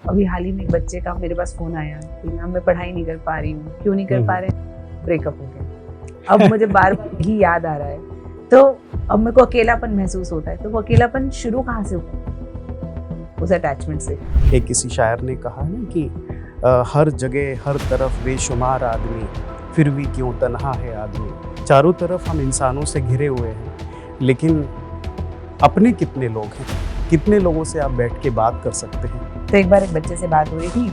अभी हाल ही में एक बच्चे का मेरे पास फोन आया कि मैम मैं पढ़ाई नहीं कर पा रही हूँ। क्यों नहीं कर पा रहे? ब्रेकअप हो गया। अब मुझे बार बार ही याद आ रहा है, तो अब मेरे को अकेलापन महसूस होता है। तो वो अकेलापन शुरू कहाँ से हुआ? उस अटैचमेंट से। एक किसी शायर ने कहा है ना कि हर जगह हर तरफ बेशुमार आदमी, फिर भी क्यों तन्हा है आदमी। चारों तरफ हम इंसानों से घिरे हुए हैं, लेकिन अपने कितने लोग हैं? कितने लोगों से आप बैठ के बात कर सकते हैं? तो एक बार एक बच्चे से बात हो रही थी,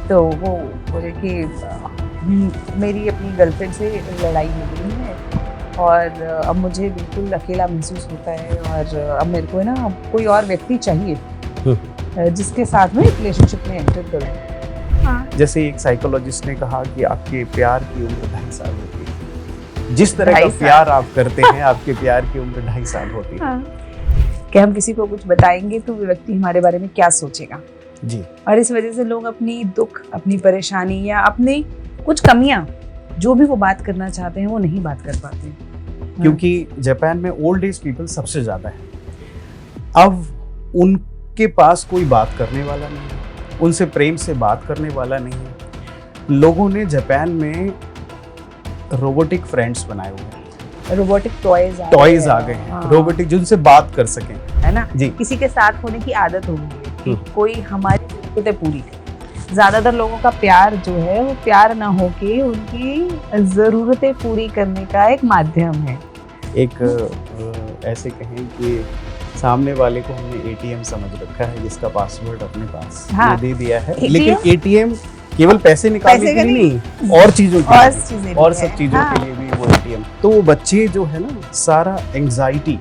तो वो बोले कि मेरी अपनी गर्लफ्रेंड से लड़ाई हो गई है और अब मुझे बिल्कुल अकेला महसूस होता है और अब मेरे को ना कोई और व्यक्ति चाहिए जिसके साथ में रिलेशनशिप में एंटर करूँ। हाँ। जैसे एक साइकोलॉजिस्ट ने कहा कि आपके प्यार की उम्र 2.5 साल होती है। जिस तरह का प्यार आप करते हैं, आपके प्यार की उम्र 2.5 साल होती है। हाँ। कि हम किसी को कुछ बताएंगे तो वो व्यक्ति हमारे बारे में क्या सोचेगा जी। और इस वजह से लोग अपनी दुख, अपनी परेशानी या अपनी कुछ कमियां जो भी वो बात करना चाहते हैं वो नहीं बात कर पाते। क्योंकि जापान में ओल्ड एज पीपल सबसे ज्यादा है। अब उनके पास कोई बात करने वाला नहीं है, उनसे प्रेम से बात करने वाला नहीं है। लोगों ने जापान में रोबोटिक फ्रेंड्स बनाए हुए हैं, रोबोटिक टॉयज आ गए हैं। हाँ। रोबोटिक जिनसे बात कर सकें, है ना जी। किसी के साथ होने की आदत हो गई है कि कोई हमारी जरूरतें पूरी करे। ज्यादातर लोगों का प्यार जो है वो प्यार ना होके उनकी जरूरतें पूरी करने का एक माध्यम है। एक ऐसे कहें कि सामने वाले को हमने एटीएम समझ रखा है जिसका पासवर्ड अपने पास दे दिया है। लेकिन एटीएम केवल पैसे निकालने के लिए नहीं, और चीजों के लिए, और सब चीजों के लिए भी वो एटीएम। तो वो बच्चे जो है ना, सारा एंजाइटी,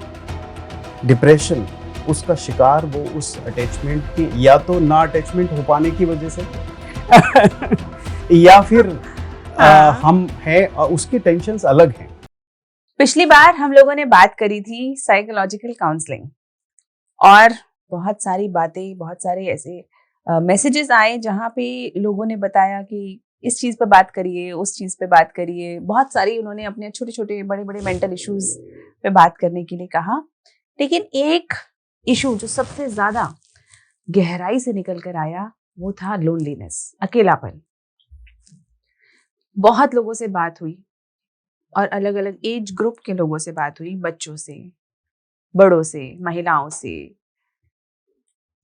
डिप्रेशन, उसका शिकार वो उस अटैचमेंट की, या तो ना अटैचमेंट हो पाने की वजह से या फिर हम हैं उसके टेंशन्स अलग हैं। पिछली बार हम लोगों ने बात करी थी साइकोलॉजिकल काउंसलिंग और बहुत सारी बातें, बहुत सारे ऐसे मैसेजेस आए जहाँ पे लोगों ने बताया कि इस चीज़ पे बात करिए, उस चीज़ पे बात करिए। बहुत सारी उन्होंने अपने छोटे छोटे बड़े बड़े मेंटल इश्यूज पे बात करने के लिए कहा। लेकिन एक इशू जो सबसे ज्यादा गहराई से निकल कर आया वो था लोनलीनेस, अकेलापन। बहुत लोगों से बात हुई और अलग अलग एज ग्रुप के लोगों से बात हुई, बच्चों से, बड़ों से, महिलाओं से,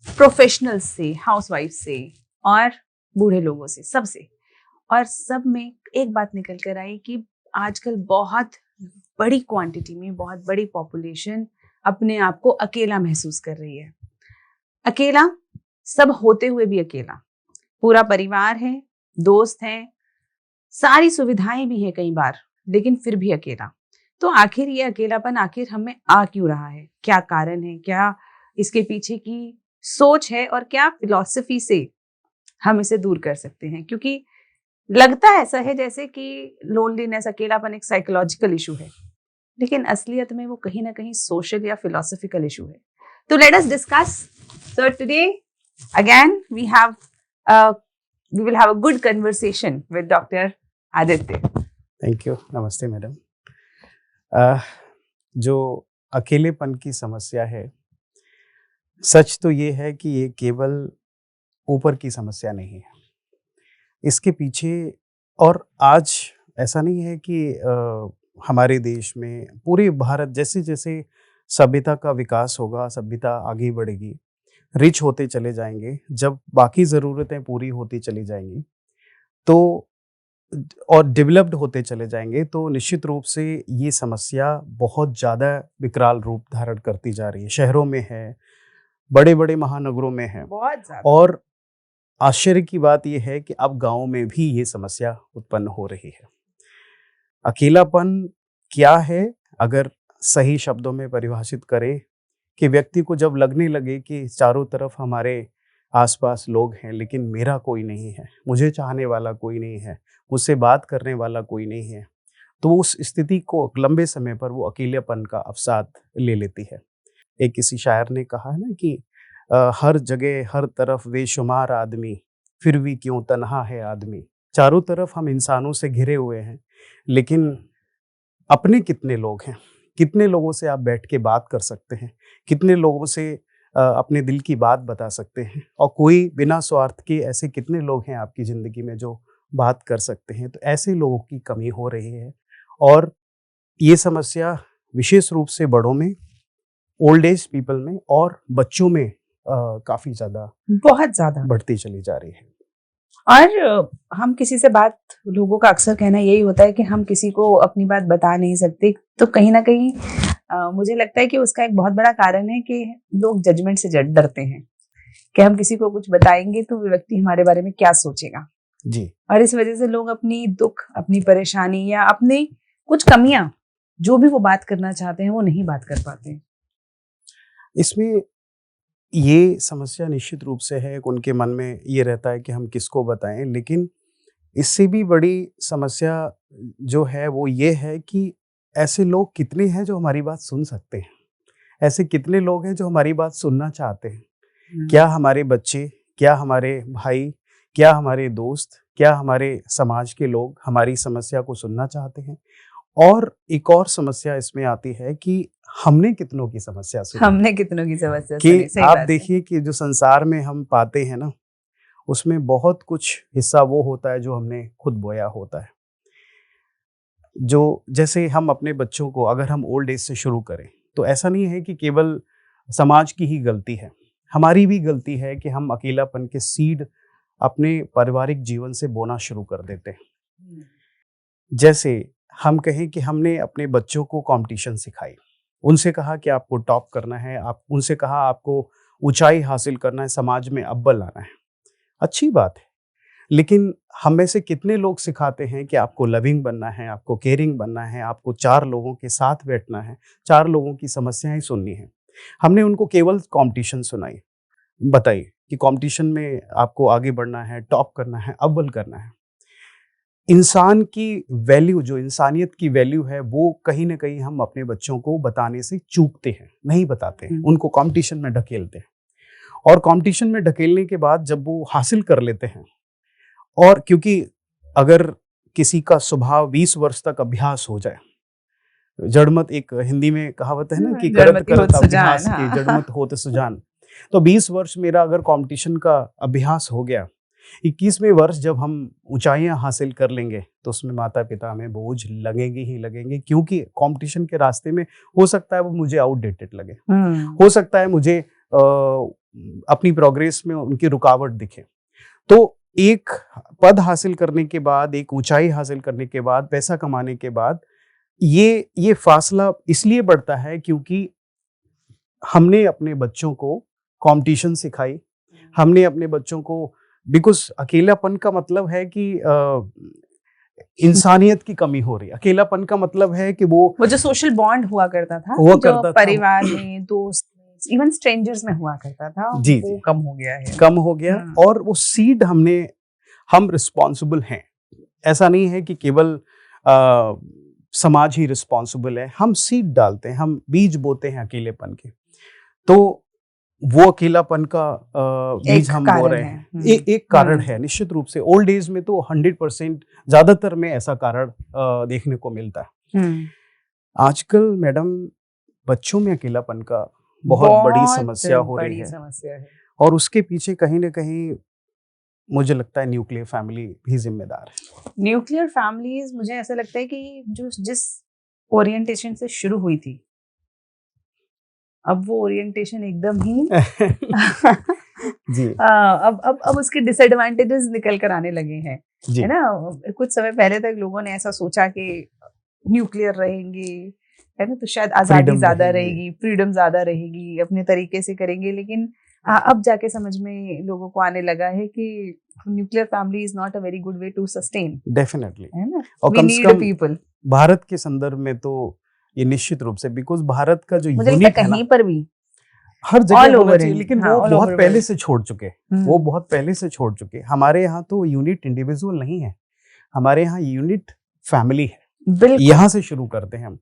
प्रोफेशनल्स से, हाउसवाइफ से और बूढ़े लोगों से, सबसे। और सब में एक बात निकल कर आई कि आजकल बहुत बड़ी क्वांटिटी में, बहुत बड़ी पॉपुलेशन अपने आप को अकेला महसूस कर रही है। अकेला, सब होते हुए भी अकेला। पूरा परिवार है, दोस्त हैं, सारी सुविधाएं भी हैं कई बार, लेकिन फिर भी अकेला। तो आखिर ये अकेलापन आखिर हमें आ क्यों रहा है? क्या कारण है? क्या इसके पीछे की सोच है और क्या फिलॉसफी से हम इसे दूर कर सकते हैं? क्योंकि लगता ऐसा है जैसे कि लोनलीनेस, अकेलापन एक साइकोलॉजिकल इशू है, लेकिन असलियत में वो कहीं ना कहीं सोशल या फिलोसॉफिकल इशू है। तो let us discuss. So today again we will have a good conversation with doctor Aditya. Thank you. नमस्ते मैडम। जो अकेलेपन की समस्या है, सच तो ये है कि ये केवल ऊपर की समस्या नहीं है। इसके पीछे, और आज ऐसा नहीं है कि हमारे देश में, पूरे भारत, जैसे जैसे सभ्यता का विकास होगा, सभ्यता आगे बढ़ेगी, रिच होते चले जाएंगे, जब बाकी ज़रूरतें पूरी होती चली जाएंगी तो, और डेवलप्ड होते चले जाएंगे, तो निश्चित रूप से ये समस्या बहुत ज़्यादा विकराल रूप धारण करती जा रही है। शहरों में है, बड़े बड़े महानगरों में है, बहुत ज़्यादा। और आश्चर्य की बात यह है कि अब गाँव में भी ये समस्या उत्पन्न हो रही है। अकेलापन क्या है? अगर सही शब्दों में परिभाषित करें कि व्यक्ति को जब लगने लगे कि चारों तरफ हमारे आसपास लोग हैं, लेकिन मेरा कोई नहीं है, मुझे चाहने वाला कोई नहीं है, मुझसे बात करने वाला कोई नहीं है, तो उस स्थिति को लंबे समय पर वो अकेलेपन का अवसाद ले लेती है। एक किसी शायर ने कहा है ना कि हर जगह हर तरफ बेशुमार आदमी, फिर भी क्यों तन्हा है आदमी। चारों तरफ हम इंसानों से घिरे हुए हैं, लेकिन अपने कितने लोग हैं? कितने लोगों से आप बैठ के बात कर सकते हैं? कितने लोगों से अपने दिल की बात बता सकते हैं, और कोई बिना स्वार्थ के ऐसे कितने लोग हैं आपकी ज़िंदगी में जो बात कर सकते हैं। तो ऐसे लोगों की कमी हो रही है, और ये समस्या विशेष रूप से बड़ों में, ओल्ड एज पीपल में और बच्चों में काफ़ी ज़्यादा बहुत ज्यादा बढ़ती चली जा रही है। और हम किसी से बात, लोगों का अक्सर कहना यही होता है कि हम किसी को अपनी बात बता नहीं सकते। तो कहीं ना कहीं मुझे लगता है कि उसका एक बहुत बड़ा कारण है कि लोग जजमेंट से डरते हैं कि हम किसी को कुछ बताएंगे तो वो व्यक्ति हमारे बारे में क्या सोचेगा जी। और इस वजह से लोग अपनी दुख, अपनी परेशानी या अपनी कुछ कमियां जो भी वो बात करना चाहते हैं वो नहीं बात कर पाते। इसमें ये समस्या निश्चित रूप से है, उनके मन में ये रहता है कि हम किसको बताएं, लेकिन इससे भी बड़ी समस्या जो है वो ये है कि ऐसे लोग कितने हैं जो हमारी बात सुन सकते हैं, ऐसे कितने लोग हैं जो हमारी बात सुनना चाहते हैं। क्या हमारे बच्चे, क्या हमारे भाई, क्या हमारे दोस्त, क्या हमारे समाज के लोग हमारी समस्या को सुनना चाहते हैं? और एक और समस्या इसमें आती है कि हमने कितनों की समस्या सुनी, हमने कितनों की समस्या कि सुनी। सही आप बात है। देखिए कि जो संसार में हम पाते हैं ना, उसमें बहुत कुछ हिस्सा वो होता है जो हमने खुद बोया होता है। जो जैसे हम अपने बच्चों को अगर हम ओल्ड एज से शुरू करें, तो ऐसा नहीं है कि केवल समाज की ही गलती है, हमारी भी गलती है कि हम अकेलापन के सीड अपने पारिवारिक जीवन से बोना शुरू कर देते हैं। जैसे हम कहें कि हमने अपने बच्चों को कंपटीशन सिखाई, उनसे कहा कि आपको टॉप करना है, आप उनसे कहा आपको ऊंचाई हासिल करना है, समाज में अव्वल आना है। अच्छी बात है, लेकिन हम में से कितने लोग सिखाते हैं कि आपको लविंग बनना है, आपको केयरिंग बनना है, आपको 4 लोगों के साथ बैठना है, 4 लोगों की समस्याएं सुननी है। हमने उनको केवल कंपटीशन सुनाई, बताइए कि कंपटीशन में आपको आगे बढ़ना है, टॉप करना है, अव्वल करना है। इंसान की वैल्यू, जो इंसानियत की वैल्यू है, वो कहीं न कहीं हम अपने बच्चों को बताने से चूकते हैं, नहीं बताते हैं, उनको कंपटीशन में ढकेलते हैं। और कंपटीशन में ढकेलने के बाद जब वो हासिल कर लेते हैं, और क्योंकि अगर किसी का स्वभाव 20 वर्ष तक अभ्यास हो जाए, जड़मत एक हिंदी में कहावत है ना कि करत जड़मति करत होत सुजान, अभ्यास की हाँ। जड़मत होत सुजान। तो 20 वर्ष मेरा अगर कंपटीशन का अभ्यास हो गया, 21वें वर्ष जब हम ऊंचाइयां हासिल कर लेंगे, तो उसमें माता पिता हमें बोझ लगेंगे ही लगेंगे, क्योंकि कंपटीशन के रास्ते में हो सकता है वो मुझे आउटडेटेड लगे, हो सकता है मुझे अपनी प्रोग्रेस में उनकी रुकावट दिखे। तो एक पद हासिल करने के बाद, एक ऊंचाई हासिल करने के बाद, पैसा कमाने के बाद ये फासला इसलिए बढ़ता है क्योंकि हमने अपने बच्चों को कंपटीशन सिखाई, हमने अपने बच्चों को, बिकॉज अकेलापन का मतलब है कि इंसानियत की कमी हो रही है। अकेलापन का मतलब है कि वो जो सोशल बॉन्ड हुआ करता था, हुआ जो करता था, परिवार में, दोस्त में, इवन स्ट्रेंजर्स में हुआ करता था, जी वो जी कम हो गया है। कम हो गया। और वो सीड हम रिस्पॉन्सिबल हैं, ऐसा नहीं है कि केवल समाज ही रिस्पॉन्सिबल है, हम सीड डालते हैं, हम बीज बोते हैं अकेलेपन के। तो वो अकेलापन का बीज हम बो रहे हैं, एक कारण है निश्चित रूप से। ओल्ड एज में तो 100% ज्यादातर में ऐसा कारण देखने को मिलता है। आजकल मैडम बच्चों में अकेलापन का बहुत बड़ी समस्या हो रही है, और उसके पीछे कहीं ना कहीं मुझे लगता है न्यूक्लियर फैमिली भी जिम्मेदार है। न्यूक्लियर फैमिलीज, मुझे ऐसा लगता है कि जो जिस ओरिएंटेशन से शुरू हुई थी, अब वो ओरिएंटेशन एकदम ही जी अब उसके डिसएडवांटेजेस निकल कर आने लगे हैं, है ना। कुछ समय पहले तक लोगों ने ऐसा सोचा कि न्यूक्लियर रहेंगे, है ना, तो शायद आजादी ज्यादा रहेगी, फ्रीडम ज्यादा रहेगी, अपने तरीके से करेंगे। लेकिन अब जाके समझ में लोगों को आने लगा है कि nuclear family is not a very good way to sustain, definitely, है ना। और वी नीड पीपल। भारत के संदर्भ में तो ये निश्चित रूप से, बिकॉज भारत का जो यूनिट है कहीं पर भी, हर जगह होना चाहिए, लेकिन वो बहुत पहले से छोड़ चुके, वो बहुत पहले से छोड़ चुके। हमारे यहाँ तो यूनिट इंडिविजुअल नहीं है, हमारे यहाँ यूनिट फैमिली है। यहाँ से शुरू करते हैं हम।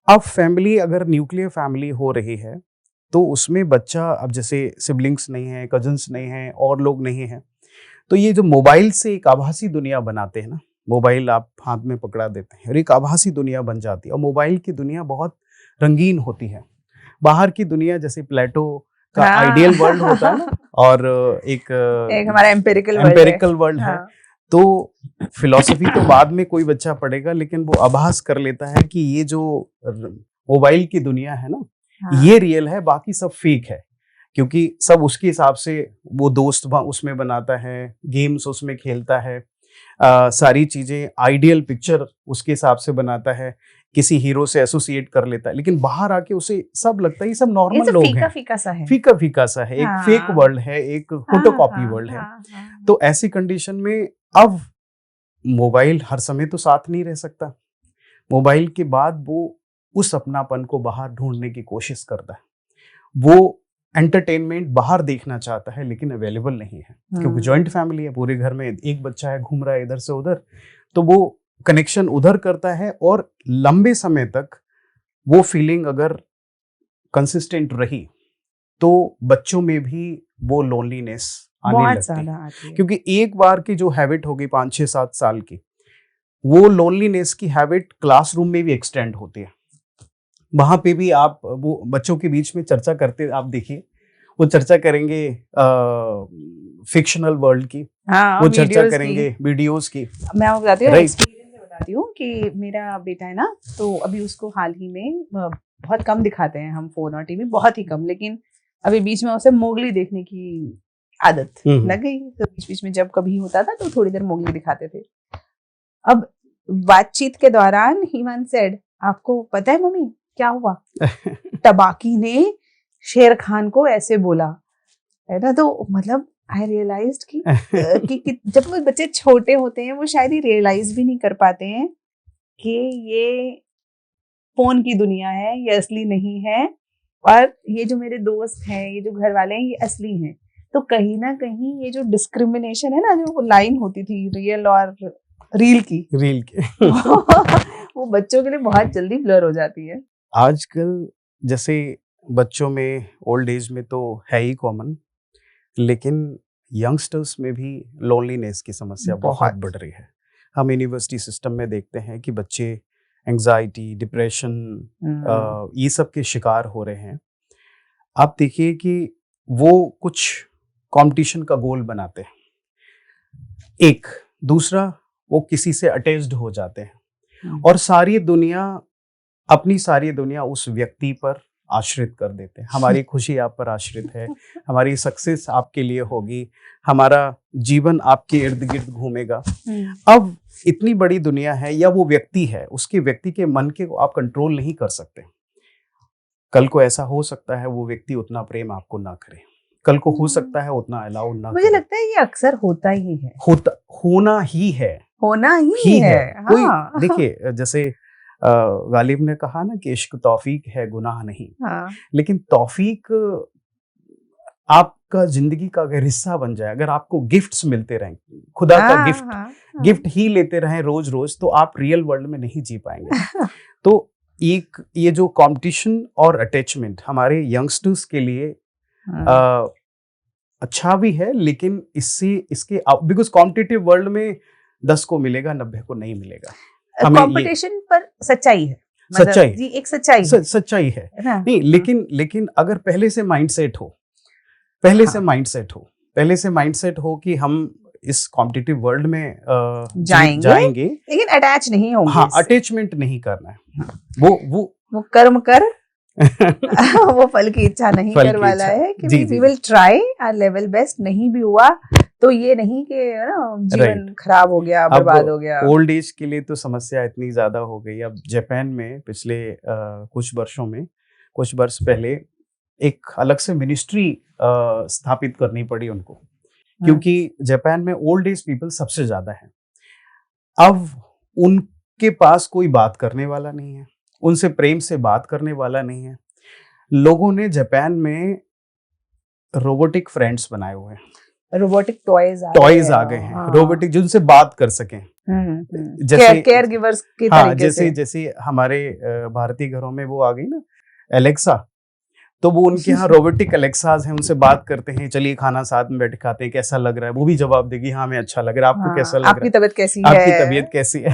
अब फैमिली अगर न्यूक्लियर फैमिली हो रही है, तो उसमें बच्चा, अब जैसे सिबलिंग्स नहीं है, कजन्स नहीं है, और लोग नहीं है, तो ये जो मोबाइल से एक आभासी दुनिया बनाते हैं ना, मोबाइल आप हाथ में पकड़ा देते हैं और एक आभासी दुनिया बन जाती है। और मोबाइल की दुनिया बहुत रंगीन होती है। बाहर की दुनिया, जैसे प्लेटो का हाँ। आइडियल वर्ल्ड होता है ना, और एक हमारा एम्पेरिकल वर्ल्ड है। तो फिलॉसफी तो बाद में कोई बच्चा पढ़ेगा, लेकिन वो आभास कर लेता है कि ये जो मोबाइल की दुनिया है ना, ये रियल है, बाकी सब फेक है, क्योंकि सब उसके हिसाब से वो दोस्त उसमें बनाता है, गेम्स उसमें खेलता है, सारी चीजें आइडियल पिक्चर उसके हिसाब से बनाता है, किसी हीरो से एसोसिएट कर लेता है, लेकिन बाहर आके उसे सब लगता है ये सब नॉर्मल लोग हैं, फीका सा है, फीका सा है, एक फेक वर्ल्ड है, एक फोटोकॉपी वर्ल्ड है। तो ऐसी कंडीशन में अब मोबाइल हर समय तो साथ नहीं रह सकता। मोबाइल के बाद वो उस अपनापन को बाहर ढूंढने की कोशिश करता है, वो एंटरटेनमेंट बाहर देखना चाहता है, लेकिन अवेलेबल नहीं है, क्योंकि जॉइंट फैमिली है, पूरे घर में एक बच्चा है, घूम रहा है इधर से उधर, तो वो कनेक्शन उधर करता है, और लंबे समय तक वो फीलिंग अगर कंसिस्टेंट रही तो बच्चों में भी वो लोनलीनेस आने लगती है, क्योंकि एक बार की जो हैबिट होगी 5-6-7 साल की, वो लोनलीनेस की हैबिट क्लासरूम में भी एक्सटेंड होती है। वहां पे भी आप वो बच्चों के बीच में चर्चा करते, आप देखिए वो चर्चा करेंगे फिक्शनल वर्ल्ड की, वो चर्चा करेंगे वीडियोस की। मैं आपको बताती हूँ कि मेरा बेटा है ना, तो अभी उसको हाल ही में बहुत कम दिखाते हैं हम फोन और टीवी, बहुत ही कम, लेकिन अभी बीच में उसे मोगली देखने की आदत लग गई, तो बीच बीच में जब कभी होता था तो थोड़ी देर मोगली दिखाते थे। अब बातचीत के दौरान ही वन सेड, आपको पता है मम्मी क्या हुआ? तबाकी ने शेर खान को ऐसे बोला, है ना। तो मतलब आई रियलाइज्ड कि जब वो बच्चे छोटे होते हैं वो शायद ही रियलाइज भी नहीं कर पाते हैं कि ये फोन की दुनिया है, ये असली नहीं है, और ये जो मेरे दोस्त हैं, ये जो घर वाले हैं, ये असली हैं। तो कहीं ना कहीं ये जो डिस्क्रिमिनेशन है ना, जो वो लाइन होती थी रियल और रील की वो बच्चों के लिए बहुत जल्दी ब्लर हो जाती है। आजकल जैसे बच्चों में ओल्ड एज में तो है ही कॉमन, लेकिन यंगस्टर्स में भी लोनलीनेस की समस्या बहुत बढ़ रही है। हम यूनिवर्सिटी सिस्टम में देखते हैं कि बच्चे एंजाइटी, डिप्रेशन, ये सब के शिकार हो रहे हैं। आप देखिए कि वो कुछ कंपटीशन का गोल बनाते हैं, एक दूसरा वो किसी से अटैच्ड हो जाते हैं, और अपनी सारी दुनिया उस व्यक्ति पर आश्रित कर देते हैं। हमारी खुशी आप पर आश्रित है, हमारी सक्सेस आपके लिए होगी, हमारा जीवन आपके इर्द गिर्द घूमेगा। अब इतनी बड़ी दुनिया है, या वो व्यक्ति है, उसके व्यक्ति के मन के आप कंट्रोल नहीं कर सकते। कल को ऐसा हो सकता है वो व्यक्ति उतना प्रेम आपको ना करे, कल को हो सकता है उतना अलाउ ना मुझे लगता है ये अक्सर होता ही है, होना ही है। हाँ। कोई देखिए, जैसे गालिब ने कहा ना कि इश्क तौफीक है, गुनाह नहीं। हाँ। लेकिन तौफीक आपका जिंदगी का अगर हिस्सा बन जाए, अगर आपको गिफ्ट्स मिलते रहें, खुदा का गिफ्ट ही लेते रहें रोज रोज, तो आप रियल वर्ल्ड में नहीं जी पाएंगे। तो ये जो कंपटीशन और अटैचमेंट हमारे यंगस्टर्स के लिए अच्छा भी है, लेकिन इसके बिकॉज कॉम्पिटिटिव वर्ल्ड में 10 को मिलेगा, 90 को नहीं मिलेगा। कंपटीशन पर सच्चाई है, जी एक सच्चाई है नहीं, लेकिन अगर पहले से माइंडसेट हो, पहले से माइंडसेट हो कि हम इस कॉम्पिटिटिव वर्ल्ड में जाएंगे, लेकिन अटैच नहीं होंगे। हाँ, अटैचमेंट नहीं करना है। वो कर्म कर वो फल की इच्छा नहीं कर वाला है कि we will try our level best, नहीं भी हुआ तो ये नहीं कि जीवन खराब हो गया, बर्बाद हो गया। ओल्ड एज के लिए तो समस्या इतनी ज्यादा हो गई। अब जापान में पिछले कुछ वर्ष पहले एक अलग से मिनिस्ट्री स्थापित करनी पड़ी उनको, क्योंकि जापान में ओल्ड एज पीपल सबसे ज्यादा है। अब उनके पास कोई बात करने वाला नहीं है, उनसे प्रेम से बात करने वाला नहीं है। लोगों ने जापान में रोबोटिक फ्रेंड्स बनाए हुए हैं, रोबोटिक टॉयज आ गए हैं, रोबोटिक जिनसे बात कर सकें, जैसे केयर गिवर्स की तरीके से। जैसे हमारे भारतीय घरों में वो आ गई ना एलेक्सा, तो वो उनके यहाँ रोबोटिक एलेक्साज हैं, उनसे बात करते हैं, चलिए खाना साथ में बैठ खाते हैं, कैसा लग रहा है, वो भी जवाब देगी हाँ हमें अच्छा लग रहा है, आपको कैसा लग रहा है, आपकी तबीयत कैसी है।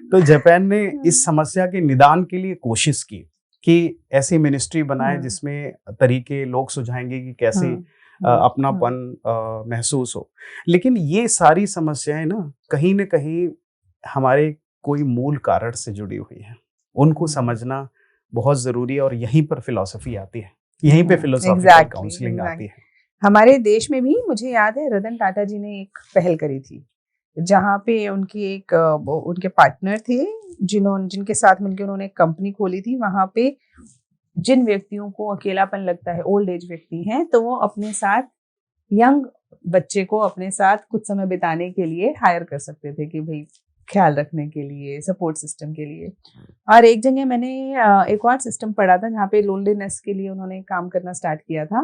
तो जापान ने इस समस्या के निदान के लिए कोशिश की कि ऐसी मिनिस्ट्री बनाए हम्म, जिसमें तरीके लोग सुझाएंगे कि कैसे हम्म, हम्म, अपनापन महसूस हो। लेकिन ये सारी समस्याएं ना कहीं न कहीं हमारे कोई मूल कारण से जुड़ी हुई हैं। उनको समझना बहुत ज़रूरी है और यहीं पर फ़िलॉसफ़ी आती है। यहीं पे फ़िलॉसॉफ़िकल एग्जैक्टली काउंसलिंग आती एग्जैक्टली। है। हमारे देश में भी मुझे याद है रतन टाटा जी ने एक पहल करी थी, जहाँ पे उनकी एक उनके पार्टनर थे, जिनके साथ मिलकर उन्होंने एक कंपनी खोली थी। वहां पे जिन व्यक्तियों को अकेलापन लगता है, ओल्ड एज व्यक्ति हैं, तो वो अपने साथ यंग बच्चे को अपने साथ कुछ समय बिताने के लिए हायर कर सकते थे, कि भाई ख्याल रखने के लिए, सपोर्ट सिस्टम के लिए। और एक जगह मैंने एक और सिस्टम पढ़ा था जहाँ पे लोनलीनेस के लिए उन्होंने काम करना स्टार्ट किया था।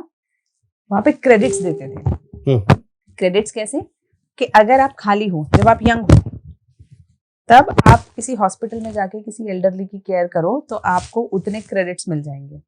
वहां पे क्रेडिट्स देते थे। क्रेडिट्स कैसे? कि अगर आप खाली हो, जब आप यंग हो, तब आप किसी हॉस्पिटल में जाके किसी एल्डरली की केयर करो तो आपको उतने क्रेडिट्स मिल जाएंगे।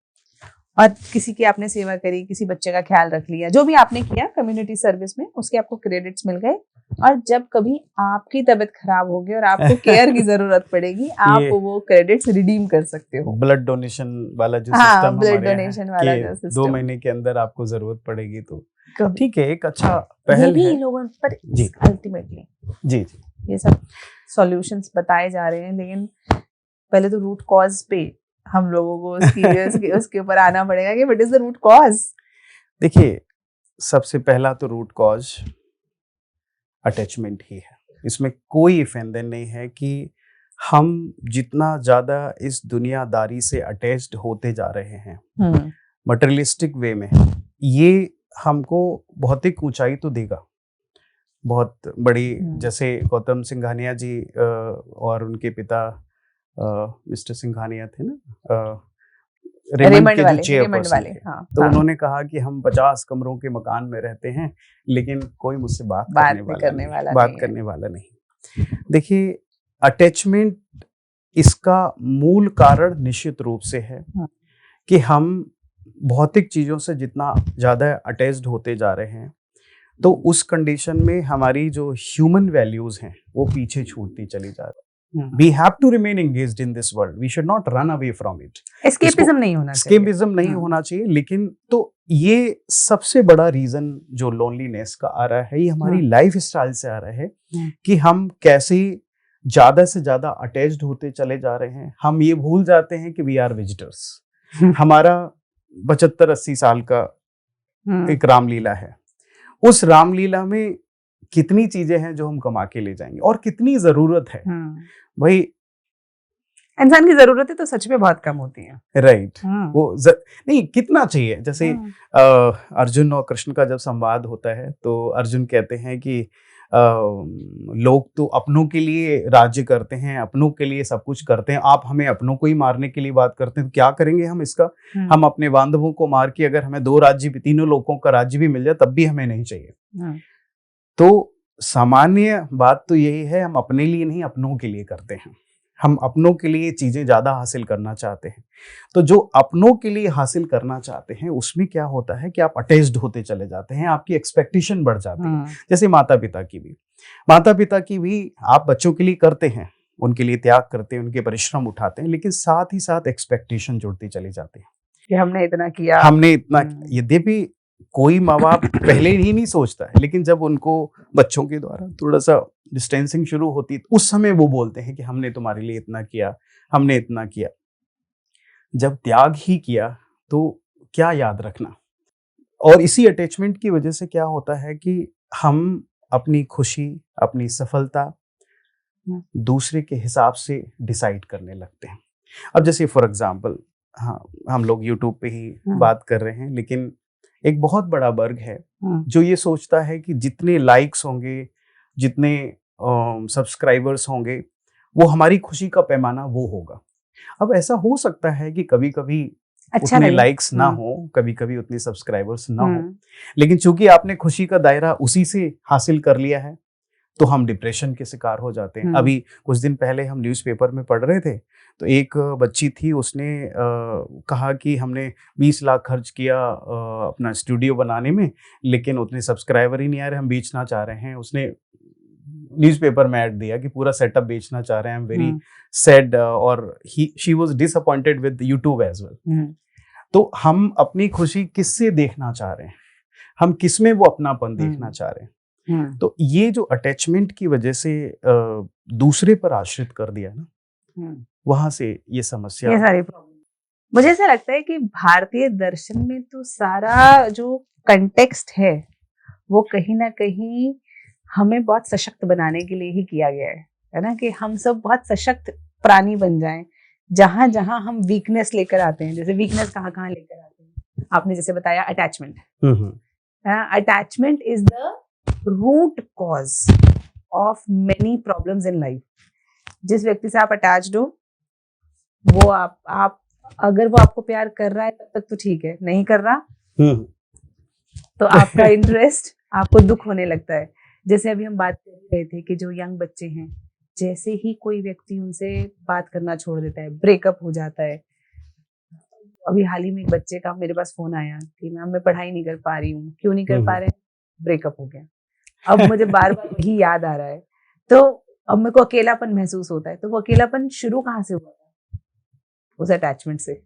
और किसी की आपने सेवा करी, किसी बच्चे का ख्याल रख लिया, जो भी आपने किया कम्युनिटी सर्विस में, उसके आपको क्रेडिट्स मिल गए। और जब कभी आपकी तबीयत खराब होगी और आपको केयर की जरूरत पड़ेगी, आप ये वो क्रेडिट्स रिडीम कर सकते हो। ब्लड डोनेशन वाला जो हाँ, सिस्टम ब्लड हमारे यहाँ है डोनेशन वाला जो कि 2 सिस्टम, महीने के अंदर आपको ज़रूरत पड़ेगी तो कभी ठीक है, एक अच्छा ये पहल भी है। लोगों पर जी, अल्टीमेटली जी, जी। ये सब सॉल्यूशंस बताए जा रहे हैं, लेकिन पहले तो रूट कॉज पे हम लोगों को उसके ऊपर आना पड़ेगा कि what is the root cause. देखिए, सबसे पहला तो रूट कॉज़ अटैचमेंट ही है। इसमें कोई इफ एंड देन नहीं है कि हम जितना ज़्यादा इस दुनियादारी से अटैच्ड होते जा रहे हैं, मटेरियलिस्टिक वे में, ये हमको भौतिक ऊँचाई तो देगा। बहुत बड़ी, जैसे गौतम सिंघानिया जी और उनके पिता मिस्टर सिंघानिया थे ना, रेमंड के जो रेमंड चेयरपर्सन वाले, थे, हाँ तो हाँ, उन्होंने कहा कि हम 50 कमरों के मकान में रहते हैं, लेकिन कोई मुझसे बात बात करने नहीं वाला करने नहीं, वाला बात नहीं है। करने वाला नहीं। देखिए, अटैचमेंट इसका मूल कारण निश्चित रूप से है हाँ, कि हम भौतिक चीज़ों से जितना ज़्यादा अटैच्ड होते जा रहे हैं, तो उस कंडीशन में हमारी जो ह्यूमन वैल्यूज़ हैं, वो पीछे छूटती चली जा रही है। We have to remain engaged in this world. We should not run away from it. Escapism नहीं होना चाहिए। एस्केपिज्म नहीं होना चाहिए, लेकिन तो ये सबसे बड़ा रीजन जो लोनलीनेस का आ रहा है, ये हमारी लाइफ स्टाइल से आ रहा है कि हम कैसे ज्यादा से ज्यादा अटैच्ड होते चले जा रहे हैं। हम ये भूल जाते हैं कि वी आर विजिटर्स। हमारा 75-80 साल का एक रामलीला है। उस रामलीला में कितनी चीजें हैं जो हम कमा के ले जाएंगे और कितनी जरूरत है भाई। इंसान की जरूरतें तो सच में बहुत कम होती हैं। राइट, नहीं, कितना चाहिए। जैसे अर्जुन और कृष्ण का जब संवाद होता है तो अर्जुन कहते हैं कि लोग तो अपनों के लिए राज्य करते हैं, अपनों के लिए सब कुछ करते हैं, आप हमें अपनों को ही मारने के लिए बात करते हैं, तो क्या करेंगे हम इसका? हम अपने बांधवों को मार के अगर हमें 2 राज्य भी, 3 लोगों का राज्य भी मिल जाए तब भी हमें नहीं चाहिए। तो सामान्य बात तो यही है, हम अपने लिए नहीं अपनों के लिए करते हैं। हम अपनों के लिए चीजें ज्यादा हासिल करना चाहते हैं। तो जो अपनों के लिए हासिल करना चाहते हैं उसमें क्या होता है कि आप अटैच्ड होते चले जाते हैं, आपकी एक्सपेक्टेशन बढ़ जाती है। जैसे माता पिता की भी आप बच्चों के लिए करते हैं, उनके लिए त्याग करते हैं, उनके परिश्रम उठाते हैं, लेकिन साथ ही साथ एक्सपेक्टेशन जुड़ती चली जाती है कि हमने इतना किया, हमने इतना। यद्यपि कोई माँ बाप पहले ही नहीं सोचता है, लेकिन जब उनको बच्चों के द्वारा थोड़ा सा डिस्टेंसिंग शुरू होती है, उस समय वो बोलते हैं कि हमने तुम्हारे लिए इतना किया, हमने इतना किया। जब त्याग ही किया तो क्या याद रखना। और इसी अटैचमेंट की वजह से क्या होता है कि हम अपनी खुशी, अपनी सफलता दूसरे के हिसाब से डिसाइड करने लगते हैं। अब जैसे फॉर एग्जाम्पल, हाँ, हम लोग यूट्यूब पे ही बात कर रहे हैं, लेकिन एक बहुत बड़ा वर्ग है जो ये सोचता है कि जितने लाइक्स होंगे, जितने सब्सक्राइबर्स होंगे, वो हमारी खुशी का पैमाना वो होगा। अब ऐसा हो सकता है कि कभी कभी अच्छा उतने लाइक्स ना हो, कभी कभी उतने सब्सक्राइबर्स ना हो, लेकिन चूंकि आपने खुशी का दायरा उसी से हासिल कर लिया है तो हम डिप्रेशन के शिकार हो जाते हैं। अभी कुछ दिन पहले हम न्यूज़पेपर में पढ़ रहे थे, तो एक बच्ची थी, उसने कहा कि हमने 20 लाख खर्च किया अपना स्टूडियो बनाने में, लेकिन उतने सब्सक्राइबर ही नहीं आ रहे, हम बेचना चाह रहे हैं। उसने न्यूज़पेपर में ऐड दिया कि पूरा सेटअप बेचना चाह रहे हैं, I am very hmm, sad, और she was disappointed with YouTube as well. तो हम अपनी खुशी किससे देखना चाह रहे हैं, हम किसमें वो अपनापन देखना चाह रहे हैं। तो ये जो अटैचमेंट की वजह से दूसरे पर आश्रित कर दिया ना, वहां से ये समस्या। ये सारी प्रॉब्लम, मुझे ऐसा लगता है कि भारतीय दर्शन में तो सारा जो कंटेक्स्ट है वो कहीं ना कहीं हमें बहुत सशक्त बनाने के लिए ही किया गया है ना, कि हम सब बहुत सशक्त प्राणी बन जाएं। जहां जहां हम वीकनेस लेकर आते हैं, जैसे वीकनेस कहाँ कहाँ लेकर आते हैं, आपने जैसे बताया attachment, attachment is the root cause of many problems in life. जिस व्यक्ति से आप अटैच्ड हो, वो आप अगर वो आपको प्यार कर रहा है तब तक तो ठीक है, नहीं कर रहा तो आपका इंटरेस्ट आपको दुख होने लगता है। जैसे अभी हम बात कर रहे थे कि जो यंग बच्चे हैं, जैसे ही कोई व्यक्ति उनसे बात करना छोड़ देता है, ब्रेकअप हो जाता है। अभी हाल ही में एक बच्चे का मेरे पास फोन आया कि मैम मैं पढ़ाई नहीं कर पा रही हूँ। क्यों नहीं कर पा रहे? ब्रेकअप हो गया। अब मुझे बार बार वही याद आ रहा है, तो अब मेरे को अकेलापन महसूस होता है। तो वो अकेलापन शुरू कहाँ से हुआ था? उस अटैचमेंट से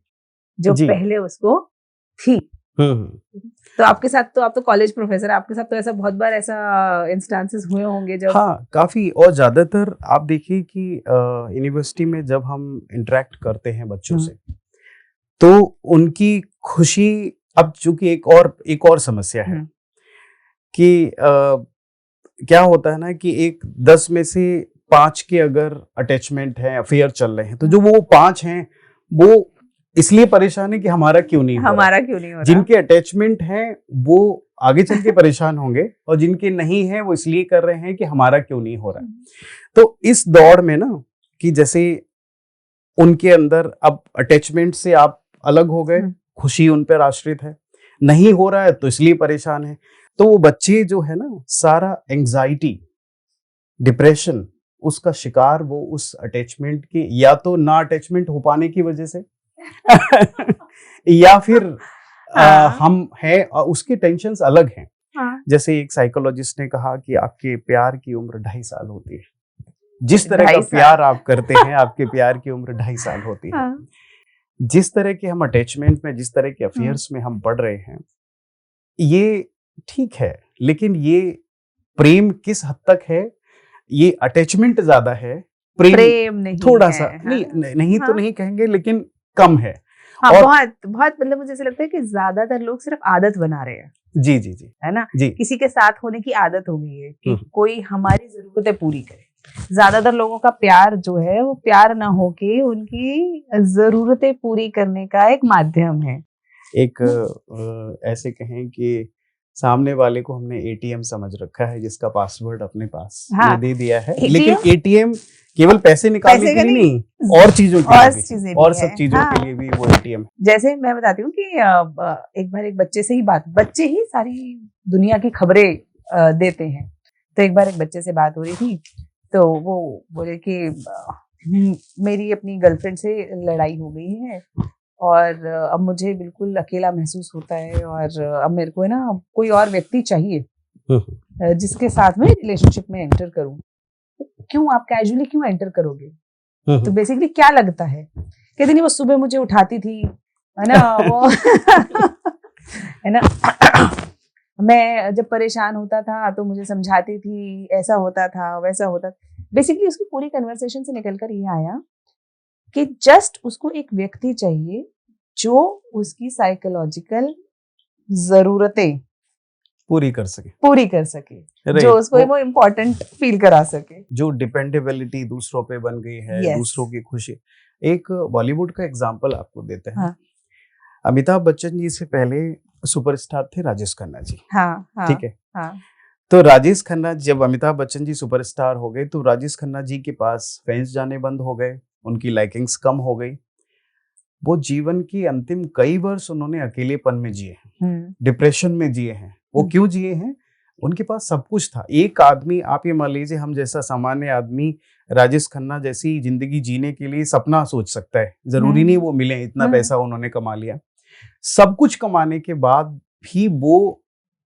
जो पहले उसको थी। तो आपके साथ तो, आप तो कॉलेज प्रोफेसर, आपके साथ तो ऐसा बहुत बार ऐसा इंस्टेंसेस हुए होंगे जब? हाँ, काफी। और ज्यादातर आप देखिए कि यूनिवर्सिटी में जब हम इंटरेक्ट करते हैं बच्चों से, तो उनकी खुशी, अब चूंकि एक और समस्या है कि क्या होता है ना कि एक 10 में से 5 के अगर अटैचमेंट है, अफेयर चल रहे हैं, तो जो वो 5 हैं वो इसलिए परेशान है कि हमारा क्यों नहीं हो रहा। जिनके अटैचमेंट हैं वो आगे चल के परेशान होंगे, और जिनके नहीं है वो इसलिए कर रहे हैं कि हमारा क्यों नहीं हो रहा है। तो इस दौड़ में ना, कि जैसे उनके अंदर अब अटैचमेंट से आप अलग हो गए, खुशी उन पर आश्रित है, नहीं हो रहा है तो इसलिए परेशान है। तो वो बच्चे जो है ना, सारा एंजाइटी, डिप्रेशन, उसका शिकार वो उस अटैचमेंट के, या तो ना अटैचमेंट हो पाने की वजह से या फिर हम हैं उसके टेंशन्स अलग हैं। जैसे एक साइकोलॉजिस्ट ने कहा कि आपके प्यार की उम्र 2.5 साल होती है। जिस तरह का प्यार आप करते हैं, आपके प्यार की उम्र 2.5 साल होती है। जिस तरह के हम अटैचमेंट में, जिस तरह के अफेयर्स में हम पढ़ रहे हैं, ये ठीक है, लेकिन ये प्रेम किस हद तक है? ये अटैचमेंट ज्यादा है, प्रेम नहीं, थोड़ा सा नहीं तो नहीं कहेंगे, लेकिन कम है। हाँ, और बहुत बहुत, मतलब मुझे ऐसा लगता है कि ज्यादातर लोग सिर्फ आदत बना रहे हैं। जी, है ना जी। किसी के साथ होने की आदत हो गई है कि कोई हमारी जरूरतें पूरी करे। ज्यादातर लोगों का प्यार जो है वो प्यार ना होके उनकी जरूरतें पूरी करने का एक माध्यम है। एक ऐसे कहें कि सामने वाले को हमने एटीएम समझ रखा है, जिसका पासवर्ड अपने पास दे दिया है, लेकिन एटीएम केवल पैसे निकालने के लिए नहीं, और चीजों के लिए, और सब चीजों के लिए भी वो एटीएम। जैसे मैं बताती हूँ कि एक बार एक बच्चे से ही बच्चे ही सारी दुनिया की खबरें देते हैं। तो एक बार एक बच्चे से बात हो रही थी, तो वो बोले कि मेरी अपनी गर्लफ्रेंड से लड़ाई हो गई है और अब मुझे बिल्कुल अकेला महसूस होता है, और अब मेरे को है ना कोई और व्यक्ति चाहिए जिसके साथ में रिलेशनशिप में एंटर करूं। क्यों, आप कैजुअली क्यों एंटर करोगे? तो बेसिकली क्या लगता है? कहते नहीं, वो सुबह मुझे उठाती थी, है ना, वो है ना, मैं जब परेशान होता था तो मुझे समझाती थी, ऐसा होता था, वैसा होता था। बेसिकली उसकी पूरी कन्वर्सेशन से निकलकर ये आया कि जस्ट उसको एक व्यक्ति चाहिए जो उसकी साइकोलॉजिकल जरूरतें पूरी कर सके, जो उसको वो इम्पोर्टेंट फील करा सके, जो डिपेंडेबिलिटी दूसरों पे बन गई है, दूसरों की खुशी। एक बॉलीवुड का एग्जांपल आपको देते हैं। अमिताभ बच्चन जी से पहले सुपरस्टार थे राजेश खन्ना जी। ठीक है। तो राजेश खन्ना, जब अमिताभ बच्चन जी सुपरस्टार हो गए, तो राजेश खन्ना जी के पास फैंस जाने बंद हो गए, उनकी लाइकिंग्स कम हो गई। वो जीवन की अंतिम कई वर्ष उन्होंने अकेलेपन में जिए हैं, डिप्रेशन में जिए हैं। वो क्यों जिए हैं? उनके पास सब कुछ था। एक आदमी, आप ये मान लीजिए, हम जैसा सामान्य आदमी राजेश खन्ना जैसी जिंदगी जीने के लिए सपना सोच सकता है। जरूरी नहीं वो मिले, इतना पैसा उन्होंने कमा लिया। सब कुछ कमाने के बाद भी वो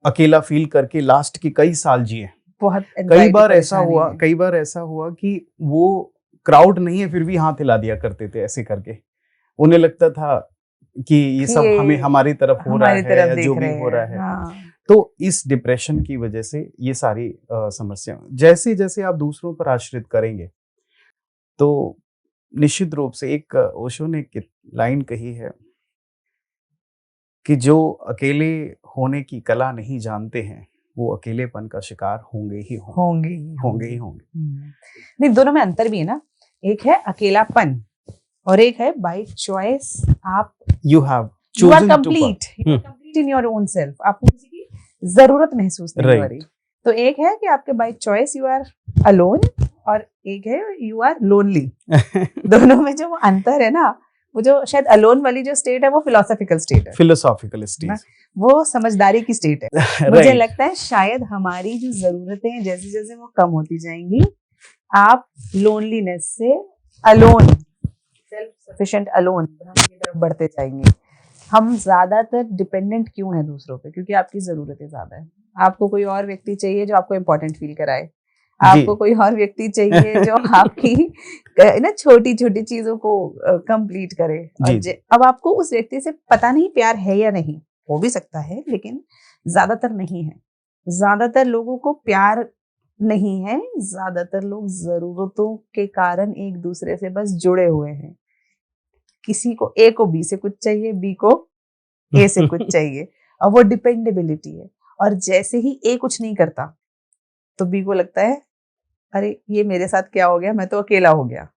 अकेला फील करके लास्ट के कई साल जिए। बहुत कई anxiety, बार ऐसा परेशानी हुआ में। कई बार ऐसा हुआ कि वो क्राउड नहीं है फिर भी हाथ हिला दिया करते थे ऐसे करके, उन्हें लगता था कि ये कि सब हमें ये हमारी तरफ हो रहा हमारी है तरफ या जो देख भी रहे हो रहा हैं। है। हाँ, तो इस डिप्रेशन की वजह से ये सारी समस्या, जैसे जैसे आप दूसरों पर आश्रित करेंगे तो निश्चित रूप से, एक ओशो ने एक लाइन कही है कि जो अकेले होने की कला नहीं जानते हैं वो अकेलेपन का शिकार होंगे ही होंगे ही होंगे होंगे। ही होंगे। नहीं, दोनों में अंतर भी है ना। एक है अकेलापन और एक है बाय चॉइस आप you have you are chosen to complete in your own self, आपको किसी की जरूरत महसूस नहीं हो Right. रही। तो एक है कि आपके by choice you are alone और एक है यू आर लोनली। दोनों में जो अंतर है ना, वो जो शायद अलोन वाली जो स्टेट है वो फिलोसॉफिकल स्टेट है, फिलोसॉफिकल स्टेज। वो समझदारी की स्टेट है। मुझे लगता है शायद हमारी जो जरूरतें हैं जैसे जैसे वो कम होती जाएंगी, आप लोनलीनेस से अलोन, सेल्फ सफिशिएंट अलोन की तरफ बढ़ते जाएंगे। हम ज्यादातर डिपेंडेंट क्यों हैं दूसरों पे? क्योंकि आपकी जरूरतें ज्यादा है। आपको कोई और व्यक्ति चाहिए जो आपको इम्पोर्टेंट फील कराए, आपको कोई और व्यक्ति चाहिए जो आपकी ना छोटी छोटी चीजों को कंप्लीट करे। और अब आपको उस व्यक्ति से पता नहीं प्यार है या नहीं, हो भी सकता है लेकिन ज्यादातर नहीं है। ज्यादातर लोगों को प्यार नहीं है, ज्यादातर लोग जरूरतों के कारण एक दूसरे से बस जुड़े हुए हैं। किसी को ए को बी से कुछ चाहिए, बी को ए से कुछ चाहिए, और वो डिपेंडेबिलिटी है। और जैसे ही ए कुछ नहीं करता तो बी को लगता है अरे ये मेरे साथ क्या हो गया, मैं तो अकेला हो गया।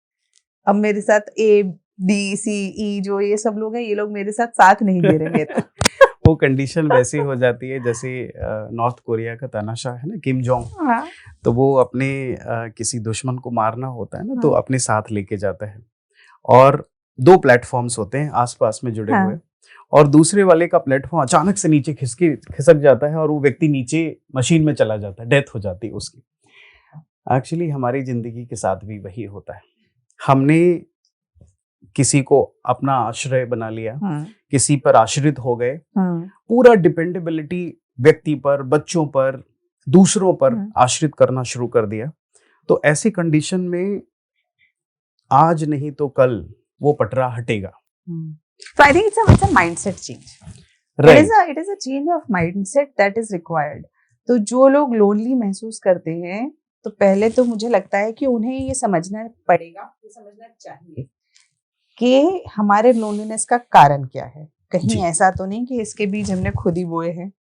अब मेरे साथ ए बी सी ई जो ये सब लोग हैं, ये लोग मेरे साथ नहीं दे रहे मेरा। वो कंडीशन वैसी हो जाती है जैसे नॉर्थ कोरिया का तानाशाह है ना, किम जोंग। हाँ, तो वो अपने किसी दुश्मन को मारना होता है ना, तो अपने साथ लेके जाता है और 2 प्लेटफॉर्म्स होते हैं आसपास में जुड़े हुए, और दूसरे वाले का प्लेटफॉर्म अचानक से नीचे खिसक जाता है और वो व्यक्ति नीचे मशीन में चला जाता है, डेथ हो जाती है उसकी। एक्चुअली हमारी जिंदगी के साथ भी वही होता है। हमने किसी को अपना आश्रय बना लिया, किसी पर आश्रित हो गए, पूरा डिपेंडेबिलिटी व्यक्ति पर, बच्चों पर, दूसरों पर आश्रित करना शुरू कर दिया। तो ऐसी कंडीशन में आज नहीं तो कल वो पटरा हटेगा। So I think it's a mindset change. Right. It is a change of mindset that is required. तो जो लोग लोनली महसूस करते हैं, तो पहले तो मुझे लगता है कि उन्हें ये समझना पड़ेगा, ये समझना चाहिए कि हमारे लोनलीनेस का कारण क्या है। कहीं ऐसा तो नहीं कि इसके बीज हमने खुद ही बोए हैं,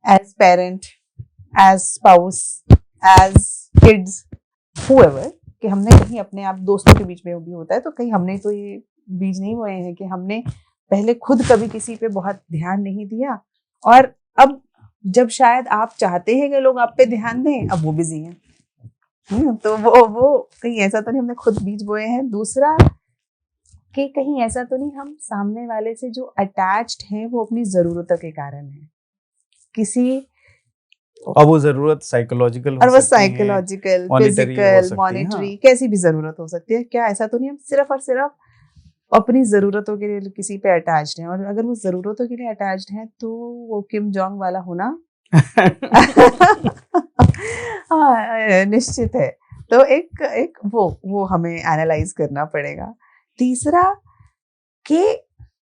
as parent, as spouse, as kids, whoever, कि हमने कहीं अपने आप दोस्तों के बीच में भी होता है, तो कहीं हमने तो ये बीज नहीं बोए हैं कि हमने पहले खुद कभी किसी पे बहुत ध्यान नहीं दिया, और अब जब शायद आप चाहते हैं कि लोग आप पे ध्यान दें, अब वो बिजी हैं। तो वो कहीं ऐसा तो नहीं हमने खुद बीज बोए हैं। दूसरा कि कहीं ऐसा तो नहीं हम सामने वाले से जो अटैच्ड हैं वो अपनी जरूरतों के कारण है, किसी, और वो जरूरत साइकोलॉजिकल हो और वो सकती है, साइकोलॉजिकल, monetary हो फिजिकल, सकती है, मॉनेटरी, कैसी भी जरूरत हो सकती है। क्या ऐसा तो नहीं हम सिर्फ और सिर्फ अपनी जरूरतों के लिए किसी पे अटैच्ड हैं? और अगर वो जरूरतों के लिए अटैच्ड हैं तो वो किम जोंग वाला होना निश्चित है। तो एक वो हमें एनालाइज करना पड़ेगा। तीसरा कि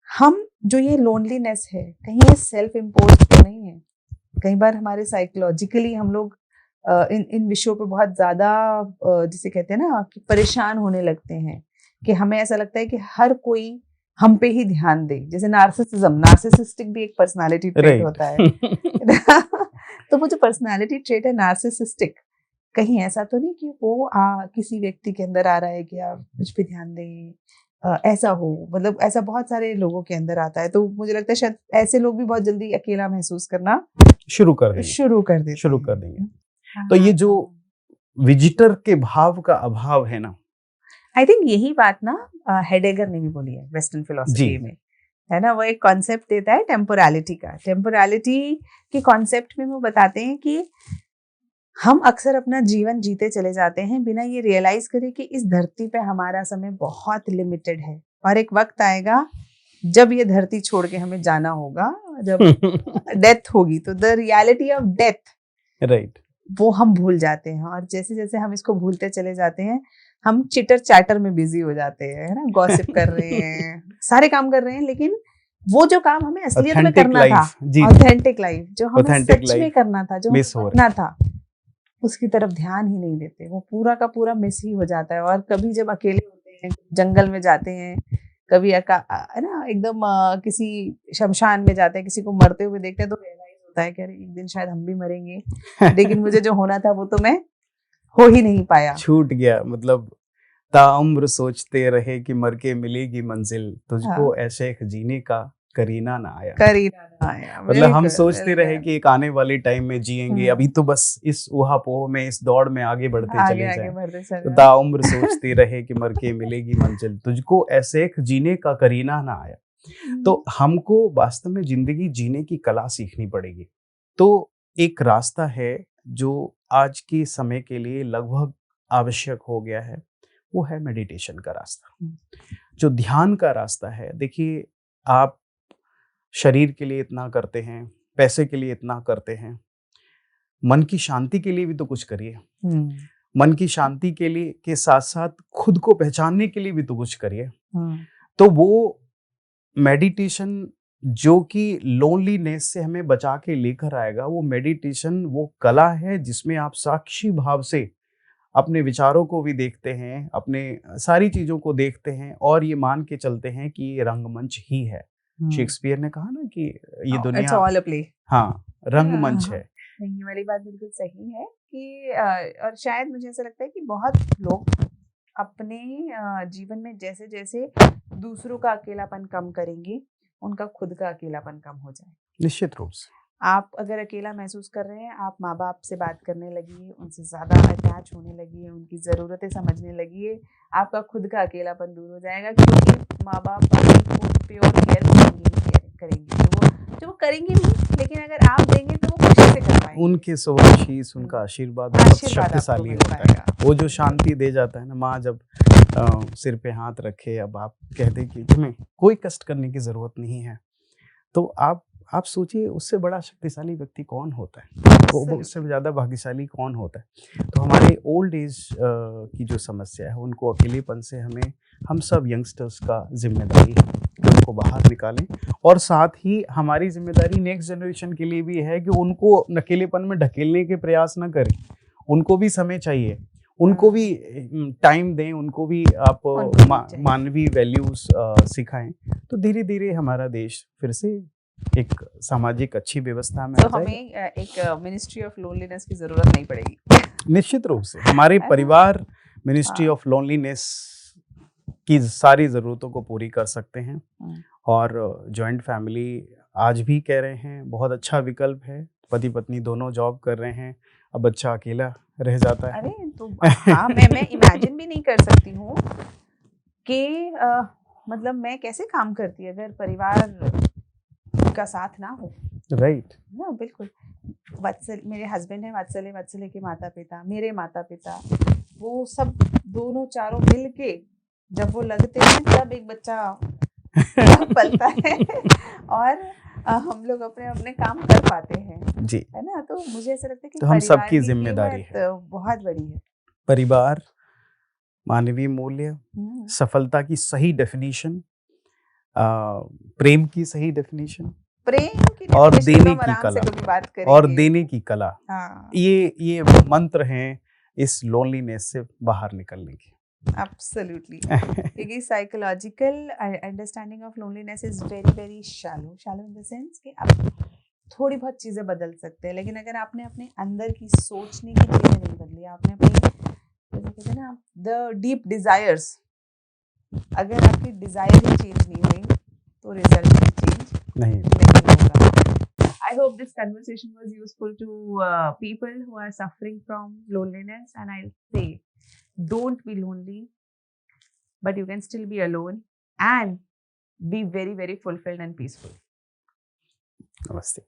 हम जो ये लोनलीनेस है, कहीं ये सेल्फ इम्पोज्ड तो नहीं है। कई बार हमारे साइकोलॉजिकली हम लोग इन विषयों पे बहुत ज्यादा जिसे कहते हैं ना कि परेशान होने लगते हैं, कि हमें ऐसा लगता है कि हर कोई हम पे ही ध्यान दे। जैसे नार्सिसिस्टिक भी एक पर्सनालिटी ट्रेट होता है। तो वो जो पर्सनालिटी ट्रेट है नार्सिसिस्टिक, कहीं ऐसा तो नहीं कि वो किसी व्यक्ति के अंदर आ रहा है कि आप मुझ पे ध्यान दें, ऐसा हो, मतलब ऐसा बहुत सारे लोगों के अंदर आता है। तो मुझे लगता है शायद ऐसे लोग भी बहुत जल्दी अकेला महसूस करना शुरू कर देंगे। तो ये जो विजिटर के भाव का अभाव है ना, आई थिंक यही बात ना हेडेगर ने भी बोली है वेस्टर्न फिलॉसफी में, है ना। वो एक कॉन्सेप्ट देता है टेम्पोरलिटी का। टेम्पोरलिटी के कॉन्सेप्ट में वो बताते हैं कि हम अक्सर अपना जीवन जीते चले जाते हैं बिना ये रियलाइज करे कि इस धरती पे हमारा समय बहुत लिमिटेड है, और एक वक्त आएगा जब ये धरती छोड़ के हमें जाना होगा, जब डेथ होगी। तो the reality of death, right, वो हम भूल जाते हैं, और जैसे जैसे हम इसको भूलते चले जाते हैं, हम चिटर चैटर में बिजी हो जाते हैं, है ना, गॉसिप कर रहे हैं, सारे काम कर रहे हैं, लेकिन वो जो काम हमें असलियत में ऑथेंटिक करना था, लाइफ, जी ऑथेंटिक लाइफ जो हमें ऑथेंटिक सच में लाइफ करना था, जो हमें मिस हो बनना था, उसकी तरफ ध्यान ही नहीं देते, वो पूरा का पूरा मिस ही हो जाता है। और कभी जब अकेले होते हैं, जंगल में जाते हैं, कभी है ना, एकदम किसी शमशान में जाते हैं, किसी को मरते हुए देखते हैं, तो रियलाइज होता है कि अरे एक दिन शायद हम भी मरेंगे, लेकिन मुझे जो होना था वो तो मैं हो ही नहीं पाया। छूट गया, मतलब ताउम्र सोचते रहे कि मर के मिलेगी मंजिल, तुझको हाँ, ऐसे जीने का करीना ना आया। करीना ना आया, मतलब हम बिल्कुल सोचते रहे बिल्कुल। कि एक आने वाले टाइम में जिएंगे, अभी तो बस इस ऊहापोह में, इस दौड़ में आगे बढ़ते आगे चले आगे जाएं। बढ़ते तो चले। ताउम्र सोचते रहे कि मर के मिलेगी मंजिल, तुझको ऐसे जीने का करीना ना आया। तो हमको वास्तव में जिंदगी जीने की कला सीखनी पड़ेगी। तो एक रास्ता है जो आज के समय के लिए लगभग आवश्यक हो गया है, वो है मेडिटेशन का रास्ता, जो ध्यान का रास्ता है। देखिए, आप शरीर के लिए इतना करते हैं, पैसे के लिए इतना करते हैं, मन की शांति के लिए भी तो कुछ करिए। मन की शांति के लिए के साथ साथ खुद को पहचानने के लिए भी तो कुछ करिए। तो वो मेडिटेशन जो कि लोनलीनेस से हमें बचा के लेकर आएगा, वो मेडिटेशन वो कला है जिसमें आप साक्षी भाव से अपने विचारों को भी देखते हैं, अपने सारी चीज़ों को देखते हैं और ये मान के चलते हैं कि ये रंगमंच ही है। शेक्सपियर ने कहा ना कि ये इट्स दुनिया, ऑल अ प्ले। हाँ, रंगमंच है। नहीं, ये वाली बात बिल्कुल सही है कि और शायद मुझे ऐसा लगता है कि बहुत लोग अपने जीवन में जैसे जैसे दूसरों का अकेलापन कम करेंगे, उनका खुद का अकेलापन कम हो जाए। निश्चित रूप से। आप अगर अकेला महसूस कर रहे हैं, आप माँ-बाप से बात करने लगिए, उनसे ज़्यादा अटैच होने लगिए, उनकी ज़रूरतें समझने लगिए, आपका खुद का अकेलापन दूर हो जाएगा, क्योंकि माँ-बाप आपको प्योर केयर करेंगे। जो वो करेंगे नहीं, लेकिन अगर आप देंगे तो वो खुशी से कर पाएँगे। उनके शुभाशीष, उनका आशीर्वाद बहुत आशीर्वाद आपको शक्तिशाली मिल होता है। पाएगा। वो जो शांति दे जाता है ना, माँ जब सिर पे हाथ रखे, अब आप कह दें कि तुम्हें कोई कष्ट करने की ज़रूरत नहीं है, तो आप सोचिए उससे बड़ा शक्तिशाली व्यक्ति कौन होता है? वो उससे ज़्यादा भाग्यशाली कौन होता है? तो हमारे ओल्ड एज की जो समस्या है, उनको अकेलेपन से हम सब यंगस्टर्स का ज़िम्मेदारी है कि उनको बाहर निकालें, और साथ ही हमारी ज़िम्मेदारी नेक्स्ट जनरेशन के लिए भी है कि उनको अकेलेपन में ढकेलने के प्रयास ना करें। उनको भी समय चाहिए, उनको भी टाइम दें, उनको भी आप मानवीय वैल्यूज़ सिखाएँ। तो धीरे-धीरे हमारा देश फिर से एक सामाजिक अच्छी व्यवस्था में आ तो जाएगा। हमें एक मिनिस्ट्री ऑफ लोनलीनेस की ज़रूरत नहीं पड़ेगी। निश्चित रूप से हमारे है ना? परिवार मिनिस्ट्री हाँ। ऑफ लोनलीनेस की सारी ज़रूरतों को पूरी कर सकते हैं, और जॉइंट फैमिली आज भी कह रहे हैं बहुत अच्छा विकल्प है। पति पत्नी दोनों जॉब कर रहे हैं, अब बच्चा अकेला रह जाता है। अरे तो हाँ, मैं इमेजिन भी नहीं कर सकती हूँ कि मतलब मैं कैसे काम करती अगर परिवार का साथ ना हो। राइट। ना बिल्कुल। मेरे हस्बैंड है, वत्सले के माता-पिता, मेरे माता-पिता, वो सब दोनों चारों मिल के जब वो लगते हैं तब एक बच्चा पलता है और हम लोग अपने काम कर पाते हैं, जी। है ना? तो मुझे ऐसा लगता है कि तो हम परिवार सबकी की जिम्मेदारी कीमत है। बहुत बड़ी है। परिवार, मानवीय मूल्य, हुँ। सफलता की सही डेफिनेशन, प्रेम की सही डेफिनेशन, प्रेम की और डेफिनेशन तो देने हम की आराम से कला, कभी बात और करेंगे। देने की कला, हाँ, ये मंत्र हैं इस लोनलीनेस से बाहर निकलने के। एब्सोल्युटली। क्योंकि psychological understanding of loneliness is very very shallow in the sense कि आप थोड़ी बहुत चीज़ें बदल सकते हैं, लेकिन अगर आपने अपने अंदर की सोचने की चीज़ें नहीं बदली, आपने अपनी जैसे कहते हैं ना द डीप डिज़ायर्स, अगर आपकी डिज़ायर ही चेंज नहीं हुई, तो रिज़ल्ट भी चेंज नहीं। होगा। I hope this conversation was useful to people who are suffering from loneliness, and I'll say, don't be lonely, but you can still be alone and be very, very fulfilled and peaceful. नमस्ते।